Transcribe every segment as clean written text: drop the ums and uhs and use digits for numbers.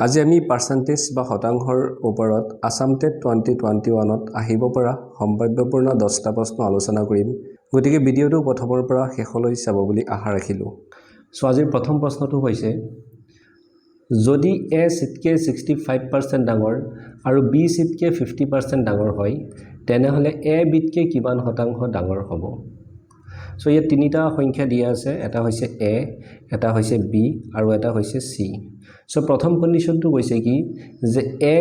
আজি আমি পাৰ্চেন্টেজ বা শতাংশৰ ওপৰত আসাম টেট 2021ত আহিব পৰা সম্ভাৱ্যপূৰ্ণ 10টা প্ৰশ্ন আলোচনা কৰিম। গতিকে ভিডিঅটো প্ৰথমৰ পৰা শেষলৈ চাব বুলি আশা ৰাখিলো। সো আজিৰ প্ৰথম প্ৰশ্নটো হৈছে যদি A সিটকে 65% ডাঙৰ আৰু B সিটকে 50% ডাঙৰ হয় তেনেহলে A বিতকে কিমান শতাংশ ডাঙৰ হ'ব। সো ইয়াত তিনিটা সংখ্যা দিয়া আছে, এটা হৈছে A, এটা হৈছে B আৰু এটা হৈছে C। সো প্ৰথম কন্ডিশনটো কৈছে কি যে A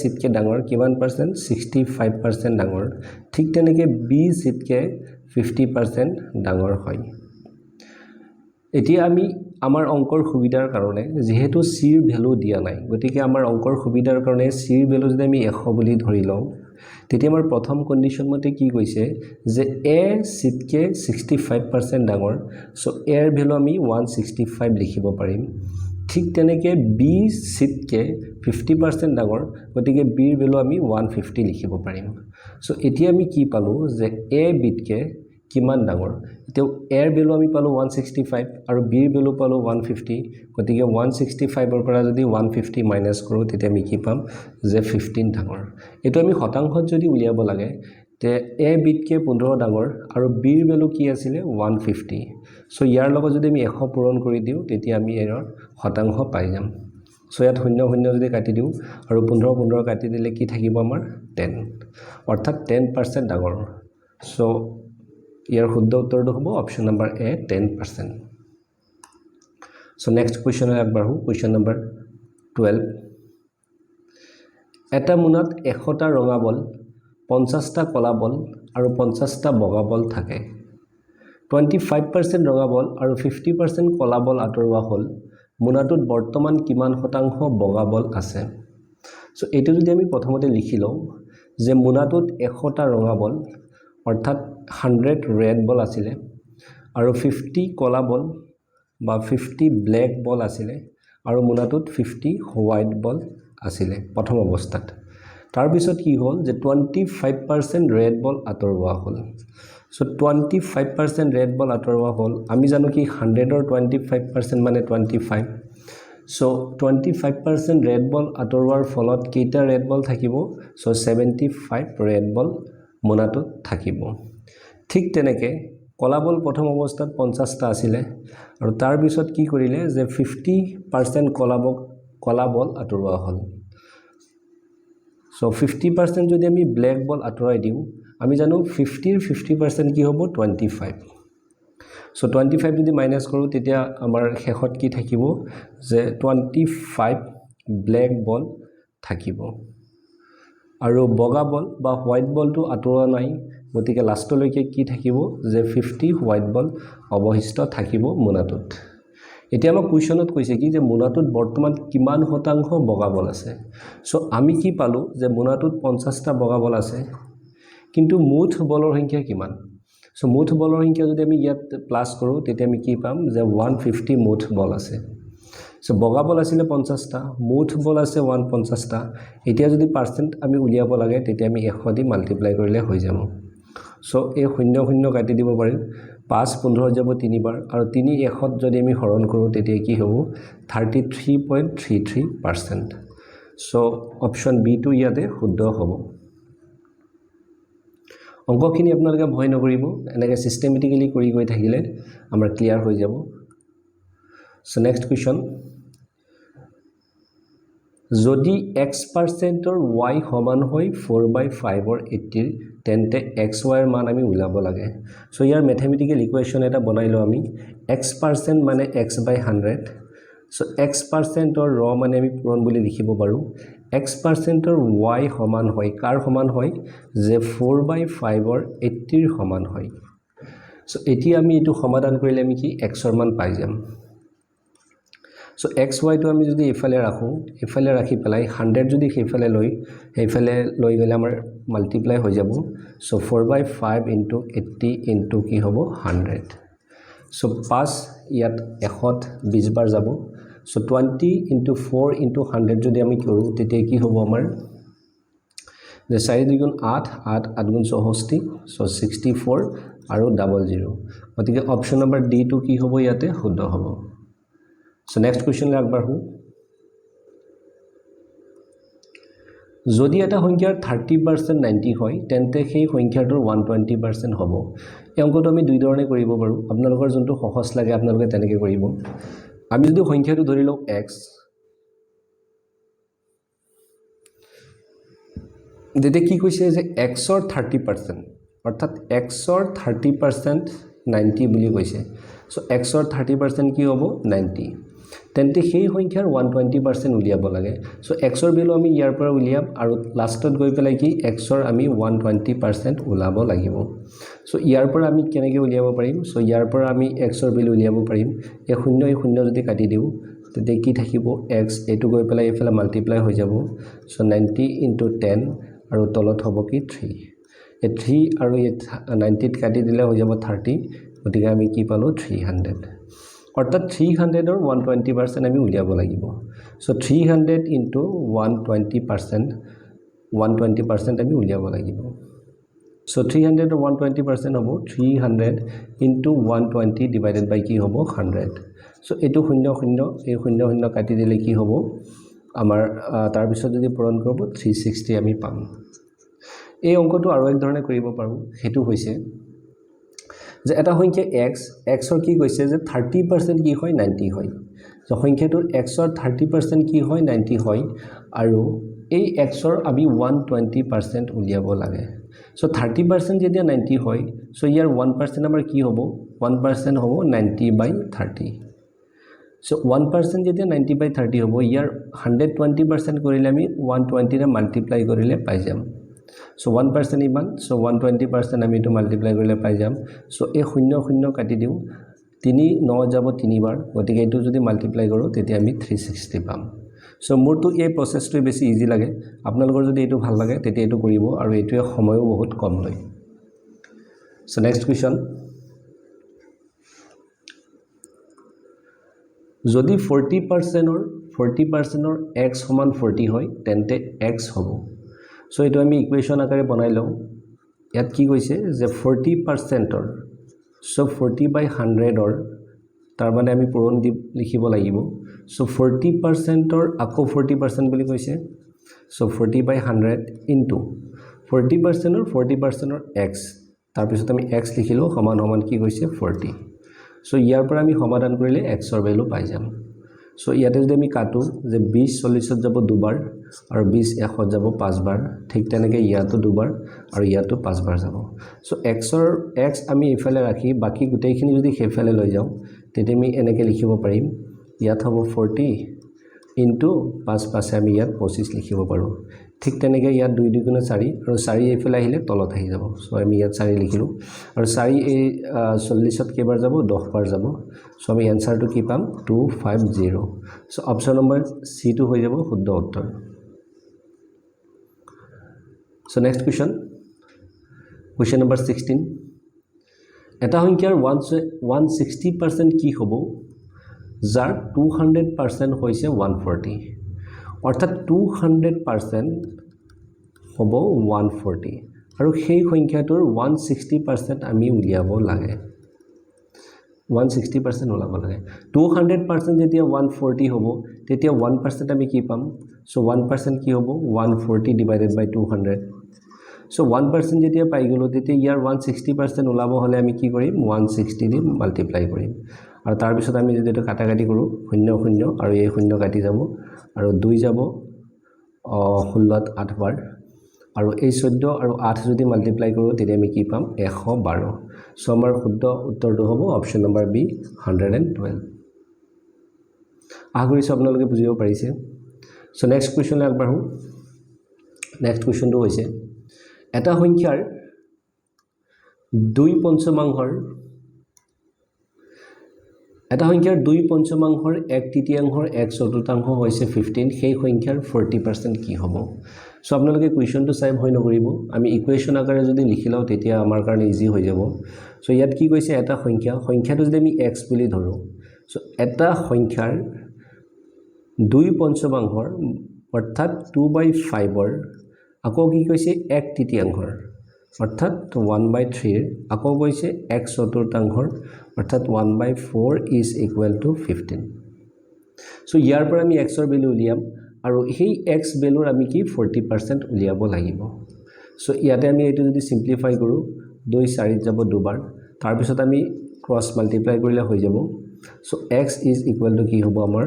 সিটকে ডাঙৰ কিমান পাৰ্সেন্ট 65% ডাঙৰ, ঠিক তেনেকৈ B সিটকে 50% ডাঙৰ হয়। এতিয়া আমি আমাৰ অংকৰ সুবিধাৰ কাৰণে যেহেতু C ৰ ভ্যালু দিয়া নাই, গতিকে আমাৰ অংকৰ সুবিধাৰ কাৰণে C ৰ ভ্যালু যদি আমি 100 বুলি ধৰি লওঁ তেতিয়া আমাৰ প্ৰথম কন্ডিশন মতে কি কৈছে যে A সিটকে 65% ডাঙৰ, সো A ৰ ভ্যালু আমি 165 লিখিব পাৰিম। ঠিক তেনেকৈ B সিটকে 50% ডাঙৰ, গতিকে B ৰ ভ্যালু আমি 150 লিখিব পাৰিম। সো এতিয়া আমি কি পালো যে A বিতকে কিমান ডাঙৰ, এতিয়া A ৰ ভ্যালু আমি পালো 165 আৰু B ৰ ভ্যালু পালো 150, গতিকে 165 ৰ পৰা যদি 150 মাইনাস কৰো তেতিয়া আমি কি পাম যে 15 ডাঙৰ। এটো আমি শতাংশত যদি উলিয়াব লাগে তে A বিতকে 15 ডাঙৰ আৰু B ৰ ভ্যালু কি আছিল 150। সো ইয়াৰ লগত যদি আমি 100 পূৰণ কৰি দিও তেতিয়া আমি এৰ শতাংশ পাই যাম। সো ইয়াত 0 0 যদি কাটি দিও আৰু 15 15 কাটি দিলে কি থাকিব আমাৰ 10, অৰ্থাৎ 10% ডাঙৰ। সো ইয়াৰ শুদ্ধ উত্তৰটো হ'ব option number A 10%। So next কোৱেশ্চনলৈ আগবাঢ়ো। Question number 12। এটা মোনাত 100টা ৰঙা বল, 50টা কলা বল আৰু 50টা বগা বল থাকে। 25% ৰঙা বল আৰু 50% কলা বল আঁতৰোৱা হ'ল। মোনাটোত বৰ্তমান কিমান শতাংশ বগা বল আছে। সো এইটো যদি আমি প্ৰথমতে লিখি লওঁ যে মোনাটোত 100টা ৰঙা বল অৰ্থাৎ 100 ৰেড বল আছিলে আৰু 50 কলা বল বা 50 ব্লেক বল আছিলে আৰু মোনাটোত 50 হোৱাইট বল আছিলে প্ৰথম অৱস্থাত। তাৰ পিছত কি হ'ল যে 25% ৰেড বল আঁতৰোৱা হ'ল। সো 25% ৰেড বল আঁতৰোৱা হ'ল। আমি জানো কি 100 ৰ 25% মানে 25। সো 25% ৰেড বল আঁতৰোৱাৰ ফলত কেইটা ৰেড বল থাকিব, সো 75 ৰেড বল মোনাটোত থাকিব। ঠিক তেনেকে কলা বল প্ৰথম অৱস্থাত 50টা আছিলে আৰু তাৰ পিছত কি কৰিলে যে 50% কলা বল আঁতৰোৱা হ'ল। সো 50% যদি আমি ব্লেক বল আঁতৰাই দিও, আমি জানো 50 ৰ 50% কি হ'ব 25। সো 25 যদি মাইনাস কৰো তেতিয়া আমাৰ শেষত কি থাকিব যে 25 ব্লেক বল থাকিব আৰু বগা বল বা হোৱাইট বলটো আঁতৰোৱা নাই, গতিকে লাষ্টলৈকে কি থাকিব যে 50 হোৱাইট বল অৱশিষ্ট থাকিব মোনাটোত। এতিয়া আমাক কুৱেশ্যনত কৈছে কি যে মোনাটোত বৰ্তমান কিমান শতাংশ বগা বল আছে। সো আমি কি পালো যে মোনাটোত 50টা বগা বল আছে, কিন্তু মুঠ বলৰ সংখ্যা কিমান। সো মুঠ বলৰ সংখ্যা যদি আমি ইয়াত প্লাস কৰো তেতিয়া আমি কি পাম যে 150 মুঠ বল আছে। সো বগা বল আছিল 50টা, মুঠ বল আছে 150টা। এতিয়া যদি পাৰ্সেন্ট আমি উলিয়াব লাগে তেতিয়া আমি 100 দি মাল্টিপ্লাই কৰিলে হৈ যাব। সো এই 0 0 কাটি দিব পাৰিম, 5 15 যাব 3 বাৰ আৰু 3 100 যদি আমি হৰণ কৰো তেতিয়া কি হ'ব 33.33%। সো অপশন বি টো ইয়াতে শুদ্ধ হ'ব। অংকখিনি আপোনালোকে ভয় নকৰিব, এনেকৈ সিস্টেমেটিক্যালি কৰি গৈ থাকিলে আমাৰ ক্লিয়াৰ হৈ যাব। So next question. যদি x% ৰ y সমান হয় 4/5 ৰ 80 তেন্তে xy ৰ মান আমি উলাব লাগে। সো ইয়াৰ ম্যাথমেটিক্যাল ইকুৱেশ্যন এটা বনাই লওঁ আমি। x% মানে x/100। সো x% ৰ ৰ মানে আমি পূৰণ বুলি লিখিব পাৰো। x% ৰ y সমান হয় কাৰ সমান হয় যে 4/5 ৰ 80 ৰ সমান হয়। সো এতিয়া আমি এটো সমাধান কৰিলে আমি কি x ৰ মান পাই যাম। সো xy টো আমি যদি ইফালে ৰাখো, ইফালে ৰাখি পেলাই 100 যদি সেইফালে লৈ গলে আমাৰ মাল্টিপ্লাই হৈ যাব। সো 4/5 * 80 * কি হ'ব 100। সো 5 ইয়াত 100 20 বাৰ যাব। সো 20 * 4 * 100 যদি আমি কৰো তেতিয়া কি হ'ব আমাৰ যে 4 2 গুণ 8 8 8 গুণ 64, সো 64 আৰু 00। গতিকে অপশন নম্বৰ ডি টো কি হ'ব ইয়াতে শুদ্ধ হ'ব। সো নেক্সট কোৱেশ্চনলৈ আগবাঢ়ো। যদি এটা সংখ্যাৰ 30% 90 হয় তেন্তে সেই সংখ্যাটোৰ 120% হ'ব এই অংকটো আমি দুই ধৰণে কৰিব পাৰোঁ আপোনালোকৰ যোনটো সহজ লাগে আপোনালোকে তেনেকৈ কৰিব আমি যদি সংখ্যাটো ধৰি লওঁ x যেতে কি কৈছে যে x ৰ 30% অৰ্থাৎ x ৰ 30% 90 বুলি কৈছে সো x ৰ 30% কি হ'ব 90 তেন্তে সেই সংখ্যাৰ 120% উলিয়াব লাগে সো x ৰ ভ্যালু আমি ইয়াৰ পৰা উলিয়াম আৰু লাষ্টত গৈ পেলাই কি x ৰ আমি 120% উলাব লাগিব সো ইয়াৰ পৰা আমি কেনেকৈ উলিয়াব পাৰিম সো ইয়াৰ পৰা আমি x ৰ ভ্যালু উলিয়াব পাৰিম এই শূন্য যদি কাটি দিও তেতে কি থাকিব x এটো গৈ পেলাই এফালে মাল্টিপ্লাই হৈ যাব সো 90 * 10 আৰু তলত হ'ব কি 3 এ 3 আৰু 90 ত কাটি দিলে হৈ যাব 30 গতিকে আমি কি পালো 300 অৰ্থাৎ 300 ৰ 120% আমি উলিয়াব লাগিব সো 300 * 120% 120% আমি উলিয়াব লাগিব সো 300 ৰ 120% হ'ব 300 * 120 ডিভাইডেড বাই কি হ'ব 100 সো এটো 00 এই 00 কাটি দিলে কি হ'ব আমাৰ তাৰ পিছত যদি পূৰণ কৰিব 360 আমি পাম এই অংকটো আৰু এক ধৰণে কৰিব পাৰো হেতু হৈছে যে এটা সংখ্যা x ৰ কি কৈছে যে 30% কি হয় 90 হয় যে সংখ্যাটোৰ x ৰ 30% কি হয় 90 হয় আৰু এই x ৰ আমি 120% উলিয়াব লাগে সো 30% যেতিয়া 90 হয় সো ইয়াৰ 1% আমাৰ কি হ'ব 1% হ'ব 90/30 সো 1% যেতিয়া 90/30 হ'ব ইয়াৰ 120% কৰিলে আমি 120 ৰে মাল্টিপ্লাই কৰিলে পাই যাম সো 1% ইমান সো 120% আমি এটো মাল্টিপ্লাই কৰিলে পাই যাম সো এই 00 কাটি দিও 3 9 যাব 3 বাৰ গতিকে এটো যদি মাল্টিপ্লাই কৰো তেতিয়া আমি 360 পাম সো মোৰটো এই প্ৰসেসটো বেছি ইজি লাগে আপোনালোকৰ যদি এটো ভাল লাগে তেতিয়া এটো কৰিব আৰু এটোৱে সময়ও বহুত কম লয় সো নেক্সট কোৱেশ্চন যদি 40% ৰ x সমান 40 হয় তেন্তে x হ'ব সো এটো আমি ইকুৱেশন আকাৰে বনাই লওঁ ইয়াত কি কৈছে যে 40% ৰ সো 40/100 ৰ তাৰ মানে আমি পূৰণ দি লিখিব লাগিব সো 40% ৰ আকৌ 40% বুলি কৈছে সো 40/100 ইনটু 40% ৰ 40% ৰ x তাৰ পিছত আমি x লিখিলো সমান সমান কি কৈছে 40 সো ইয়াৰ পৰা আমি সমাধান কৰিলে x ৰ ভ্যালু পাই যাম সো ইয়াতে যদি আমি কাটো যে 20 40 যাব দুবাৰ আৰু 20 100 যাব 5 বাৰ ঠিক তেনেকৈ ইয়াতো দুবাৰ আৰু ইয়াতো 5 বাৰ যাব সো x আমি ইফালে ৰাখি বাকি গুটেইখিনি যদি হেফালে লৈ যাও তেতিয়া আমি এনেকৈ লিখিব পাৰিম ইয়াত হ'ব 40 ইনটু 5 5 আমি ইয়াত 25 লিখিব পাৰো ঠিক তেনেকৈ ইয়াত 2 2 গুণে 4 আৰু 4 ইফালে আহিলে তলত আহি যাব সো আমি ইয়াত 4 লিখিলো আৰু 4 এই 40 ত কেবাৰ যাব 10 বাৰ যাব সো আমি এনসাৰটো কি পাম 250 সো অপচন নম্বৰ সি টো হৈ যাব শুদ্ধ উত্তৰ সো নেক্সট question number 16 এটা সংখ্যাৰ 160% কি হ'ব যাৰ 200% হৈছে 140 অৰ্থাৎ 200% হ'ব 140 আৰু সেই সংখ্যাটোৰ 160% আমি উলিয়াব লাগে 160% ওলাব লাগে 200% যেতিয়া 140 হ'ব তেতিয়া 1% আমি কি পাম সো 1% কি হ'ব 140 ডিভাইডেড বাই 200 সো 1% যেতিয়া পাই গলো তেতিয়া ইয়াৰ 160% ওলাব হলে আমি কি কৰিম 160 দি মাল্টিপ্লাই কৰিম আৰু তাৰ পিছত আমি যদি এটা কাটাকাটি কৰো 0 0 আৰু এই 0 কাটি যাব আৰু 2 যাব 16 ত 8 বাৰ আৰু এই 14 আৰু 8 যদি মাল্টিপ্লাই কৰো তেতিয়া আমি কি পাম 112 সো আমাৰ শুদ্ধ উত্তৰটো হ'ব অপচন নম্বৰ বি 112 আশা কৰিছো আপোনালোকে বুজিব পাৰিছে সো নেক্সট কোৱেশ্চনলৈ আগবাঢ়ো নেক্সট কোৱেশ্চনটো হৈছে এটা সংখ্যাৰ 2/5 এটা সংখ্যাৰ 2/5 1/3 1/4 হৈছে 15 সেই সংখ্যাৰ 40% কি হ'ব সো আপোনালোকে কোৱেশ্চনটো চাই ভয় নকৰিব আমি ইকুৱেশন আকাৰে যদি লিখিলাও তেতিয়া আমাৰ কাৰণে ইজি হৈ যাব সো ইয়াত কি কৈছে এটা সংখ্যাটো যদি আমি x বুলি ধৰো সো এটা সংখ্যাৰ 2/5 অৰ্থাৎ 2/5 আকৌ কি কৈছে 1/3 অৰ্থাৎ 1/3 আকৌ কৈছে 1/4 অৰ্থাৎ 1/4 is equal to 15 সো ইয়াৰ পৰা আমি x ৰ ভ্যালু উলিয়াম আৰু সেই x ভ্যালুৰ আমি কি 40% উলিয়াব লাগিব সো ইয়াতে আমি এটো যদি সিম্পলিফাই কৰো 2 4 যাব দুবাৰ তাৰ পিছত আমি ক্ৰস মাল্টিপ্লাই কৰিলে হৈ যাব so x is equal to কি হ'ব আমাৰ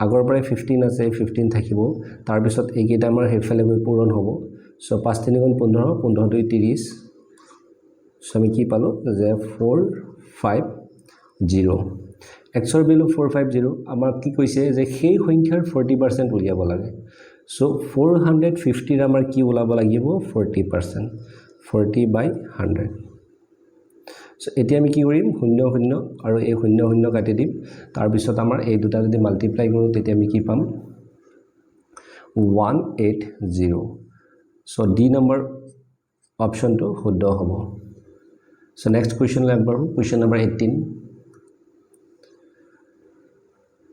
আগৰ পৰাই 15 আছে 15 থাকিব তাৰ পিছত এইকেইটা আমাৰ হেফালে গৈ পূৰণ হ'ব সো 5 3 গুণ 15 15 2 30 সো আমি কি পালো যে 450 x ৰ ভ্যালু 450 আমাৰ কি কৈছে যে সেই সংখ্যাৰ 40% উলিয়াব লাগে সো 450 ৰ আমাৰ কি উলাব লাগিব 40% 40/100 সো এতিয়া আমি কি কৰিম 0 0 আৰু এই 0 0 কাটি দিম তাৰ পিছত আমাৰ এই দুটা যদি মাল্টিপ্লাই কৰো তেতিয়া আমি কি পাম 180 সো ডি নম্বৰ অপশনটো শুদ্ধ হ'ব সো নেক্সট কোৱেশ্চন লাগিব কোৱেশ্চন নম্বৰ 18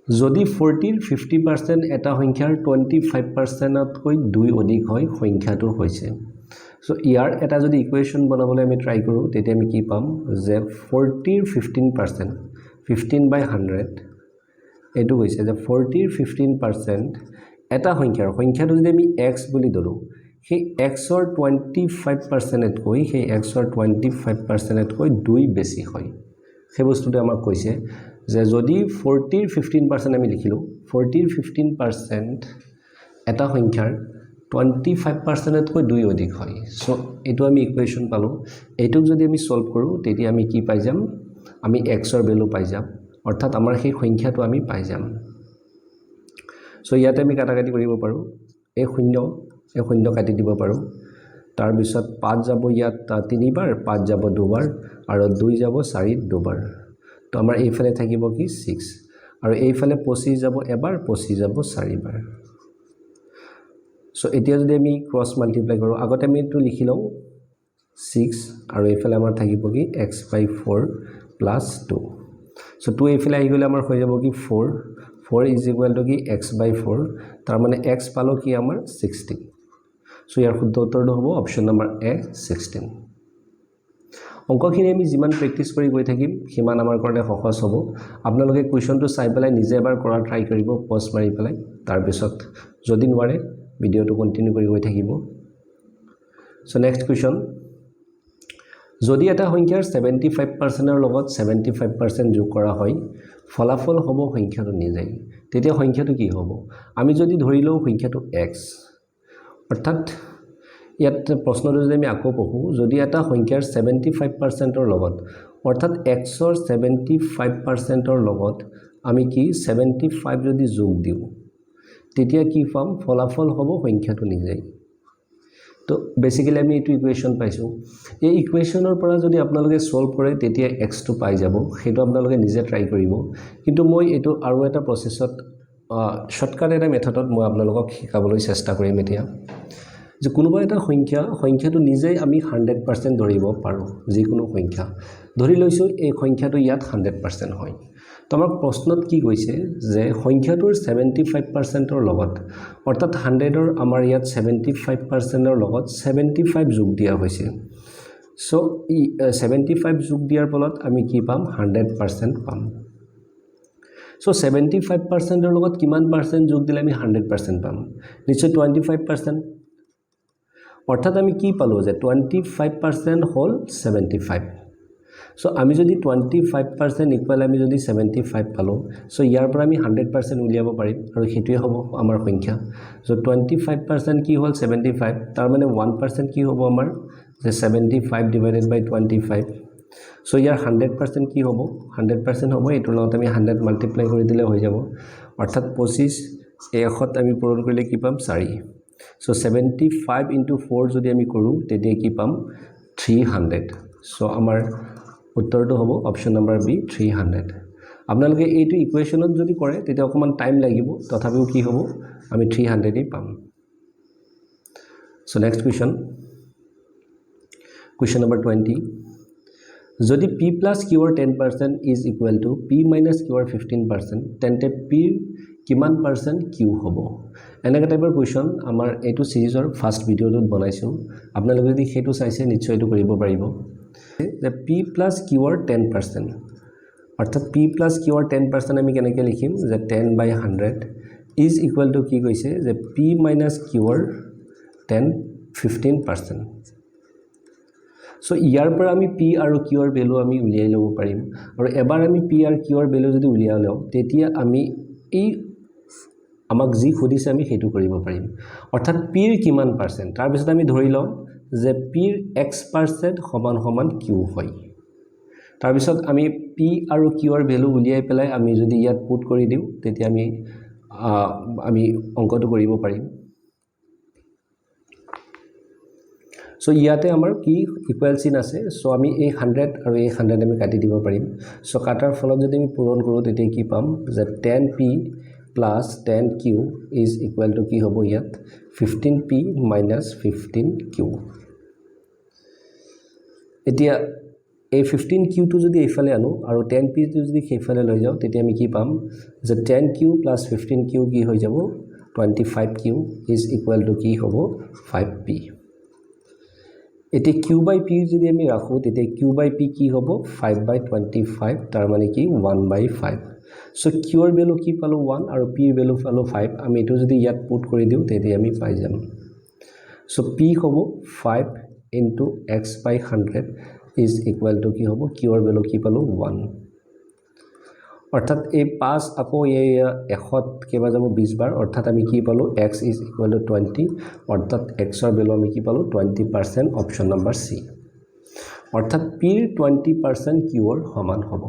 যদি 40 50% এটা সংখ্যাৰ 25% তকৈ 2 অধিক হয় সংখ্যাটো হৈছে সো ইয়াৰ এটা যদি ইকুৱেশ্যন বনাবলৈ আমি ট্ৰাই কৰো তেতিয়া আমি কি পাম যে 40 15% 15/100 এটো হৈছে যে 40 15% এটা সংখ্যাটো যদি আমি x বুলি ধৰো সেই x ৰ 25% তকৈ সেই x ৰ 25% তকৈ 2 বেছি হয় সেই বস্তুটো আমাক কৈছে যে যদি 40 15% আমি লিখিলো 40 15% এটা সংখ্যাৰ 25% তকৈ 2 অধিক হয় সো এটো আমি ইকুৱেশ্যন পালো এটোক যদি আমি সলভ কৰো তেতিয়া আমি কি পাই যাম আমি x ৰ ভ্যালু পাই যাম অৰ্থাৎ আমাৰ সেই সংখ্যাটো আমি পাই যাম সো ইয়াতে আমি কাটাকাটি কৰিব পাৰো এই শূন্য কাটি দিব পাৰো তাৰ পিছত 5 যাব ইয়াত 3 বাৰ 5 যাব দুবাৰ আৰু 2 যাব 4 দুবাৰ তো আমাৰ এইফালে থাকিব কি 6 আৰু এইফালে 25 যাব এবাৰ 25 যাব 4 বাৰ সো এতিয়া যদি আমি ক্ৰস মাল্টিপ্লাই কৰো আগতে আমি এটো লিখি লও 6 আৰু এইফালে আমাৰ থাকিব কি x/4 + 2 সো 2 এইফালে আহি গলে আমাৰ হৈ যাব কি 4 4 ইজ ইকুৱেল টু কি x/4 তাৰ মানে x পালো কি আমাৰ 16 সো ইয়াৰ শুদ্ধ উত্তৰটো হ'ব অপচন নম্বৰ এ 16 অংকখিনি আমি যিমান প্ৰেক্টিস কৰি গৈ থাকিম সিমান আমাৰ কাৰণে সহজ হ'ব আপোনালোকে কোৱেশ্চনটো চাই পেলাই নিজে এবাৰ কৰা ট্ৰাই কৰিব পজ মাৰি পেলাই তাৰ পিছত যদি নোৱাৰে ভিডিওটো কন্টিনিউ কৰি গৈ থাকিব সো নেক্সট কোৱেশ্চন যদি এটা সংখ্যাৰ 75% ৰ লগত 75% যোগ কৰা হয় ফলাফল হ'ব সংখ্যাটো নিজেই তেতিয়া সংখ্যাটো কি হ'ব আমি যদি ধৰিলো সংখ্যাটো x অৰ্থাৎ ইয়াত প্ৰশ্নটো যদি আমি আকৌ পঢ়ো যদি এটা সংখ্যাৰ 75% ৰ লগত অৰ্থাৎ x ৰ 75% ৰ লগত আমি কি 75 যদি যোগ দিও তেতিয়া কি পাম ফলাফল হ'ব সংখ্যাটো নিজেই তো বেসিক্যালি আমি এটো ইকুৱেশ্যন পাইছো এই ইকুৱেশ্যনৰ পৰা যদি আপোনালোকে সলভ কৰে তেতিয়া x টো পাই যাব হেতু আপোনালোকে নিজে ট্ৰাই কৰিব কিন্তু মই এটো আৰু এটা প্ৰসেছত শৰ্টকাট এটা মেথডত মই আপোনালোকক শিকাবলৈ চেষ্টা কৰিম এতিয়া যে কোনোবা এটা সংখ্যাটো নিজেই আমি 100% ধৰিব পাৰো যিকোনো সংখ্যা ধৰি লৈছো এই সংখ্যাটো ইয়াত 100% হয় তো আমাৰ প্ৰশ্নত কি কৈছে যে সংখ্যাটোৰ 75% ৰ লগত অৰ্থাৎ 100 ৰ আমাৰ ইয়াত 75% ৰ লগত 75 যোগ দিয়া হৈছে সো 75 যোগ দিয়াৰ ফলত আমি কি পাম 100% পাম সো 75% ৰ লগত কিমান পাৰ্সেন্ট যোগ দিলে আমি 100% পাম নিশ্চয় 25% অৰ্থাৎ আমি কি পালো যে 25% হল 75 সো আমি যদি 25% ইকুৱেল আমি যদি 75 পালো সো ইয়াৰ পৰা আমি 100% উলিয়াব পাৰিম আৰু হেতুৱে হ'ব আমাৰ সংখ্যা সো 25% কি হল 75 তাৰ মানে 1% কি হ'ব আমাৰ যে 75 ডিভাইডেড বাই 25 সো ইয়াৰ 100% কি হ'ব 100% হ'ব এটোৰ লগত আমি 100 মাল্টিপ্লাই কৰি দিলে হৈ যাব অৰ্থাৎ 25 এখত আমি পূৰণ কৰিলে কি পাম 4 সো 75 * 4 যদি আমি কৰো তেতিয়া কি পাম 300 সো আমাৰ উত্তৰটো হ'ব অপচন নম্বৰ বি 300 আপোনালোকে এইটো ইকুৱেশ্যনত যদি কৰে তেতিয়া অকমান টাইম লাগিব তথাপিও কি হ'ব আমি 300 এই পাম সো নেক্সট কোৱেশ্চন নম্বৰ 20 যদি p + q ৰ 10% is equal to p - q ৰ 15% তেন্তে p কিমান পাৰ্সেন্ট q হ'ব এনেকা টাইপৰ কোৱেশ্চন আমাৰ এইটো সিৰিজৰ ফাৰ্স্ট ভিডিওটোত বনাইছো আপোনালোকে যদি হেতু চাইছে নিশ্চয় এটো কৰিব পাৰিব যে p + q ৰ 10% অৰ্থাৎ p + q ৰ 10% আমি কেনেকৈ লিখিম যে 10/100 ইজ ইকুৱেল টু কি কৈছে যে পি মাইনাছ কিউৰ 10-15%। সো ইয়াৰ পৰা আমি পি আৰু কিউৰ ভ্যালু আমি উলিয়াই ল'ব পাৰিম আৰু এবাৰ আমি পি আৰু কিউৰ ভ্যালু যদি উলিয়াই লওঁ তেতিয়া আমি এই আমাক যি খুদিছে আমি হেতু কৰিব পাৰিম অৰ্থাৎ পিৰ কিমান পাৰ্সেন্ট তাৰ পিছত আমি ধৰি লওঁ যে পিৰ x% সমান সমান কিউ হয় তাৰ পিছত আমি পি আৰু কিউৰ ভ্যালু উলিয়াই পেলাই আমি যদি ইয়াত পুট কৰি দিও তেতিয়া আমি অংকটো কৰিব পাৰিম সো ইয়াতে আমাৰ কি ইকুৱেল চিন আছে সো আমি এই 100 আৰু এই 100 আমি কাটি দিব পাৰিম সো কাটাৰ ফলত যদি আমি পূৰণ কৰো তেতিয়া কি পাম যে 10p plus 10q is equal to কি হ'ব ইয়াত 15p minus 15q এতিয়া এই 15q টো যদি এইফালে আনো আৰু 10p টো যদি সেইফালে লৈ যাও তেতিয়া আমি কি পাম যে 10q plus 15q কি হৈ যাব 25q is equal to কি হ'ব 5p এতিয়া q by p যদি আমি ৰাখো তেতিয়া q by p কি হ'ব 5/25 তাৰ মানে কি 1/5 সো q ৰ ভ্যালু কি পালো 1 আৰু p ৰ ভ্যালু পালো 5 আমি এটো যদি ইয়াত পুট কৰি দিও তেতিয়া আমি পাই যাম সো p হ'ব 5 into x by 100 is equal to কি হ'ব q ৰ ভ্যালু কি পালো 1 অৰ্থাৎ এই 5 আকৌ এই 100 কেবা যাব 20 বাৰ অৰ্থাৎ আমি কি পালো x is equal to 20 অৰ্থাৎ x ৰ ভ্যালু আমি কি পালো 20% অপচন নম্বৰ c অৰ্থাৎ p ৰ 20% q ৰ সমান হ'ব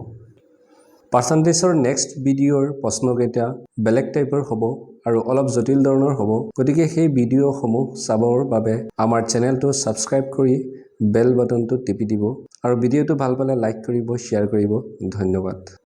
পাৰ্সেন্টেজৰ নেক্সট ভিডিওৰ প্ৰশ্নকেইটা বেলেগ টাইপৰ হ'ব আৰু অলপ জটিল ধৰণৰ হ'ব গতিকে সেই ভিডিওসমূহ চাবৰ বাবে আমাৰ চেনেলটো সাবস্ক্ৰাইব কৰি বেল বাটনটো টিপি দিব আৰু ভিডিওটো ভাল পালে লাইক কৰিব শেয়াৰ কৰিব ধন্যবাদ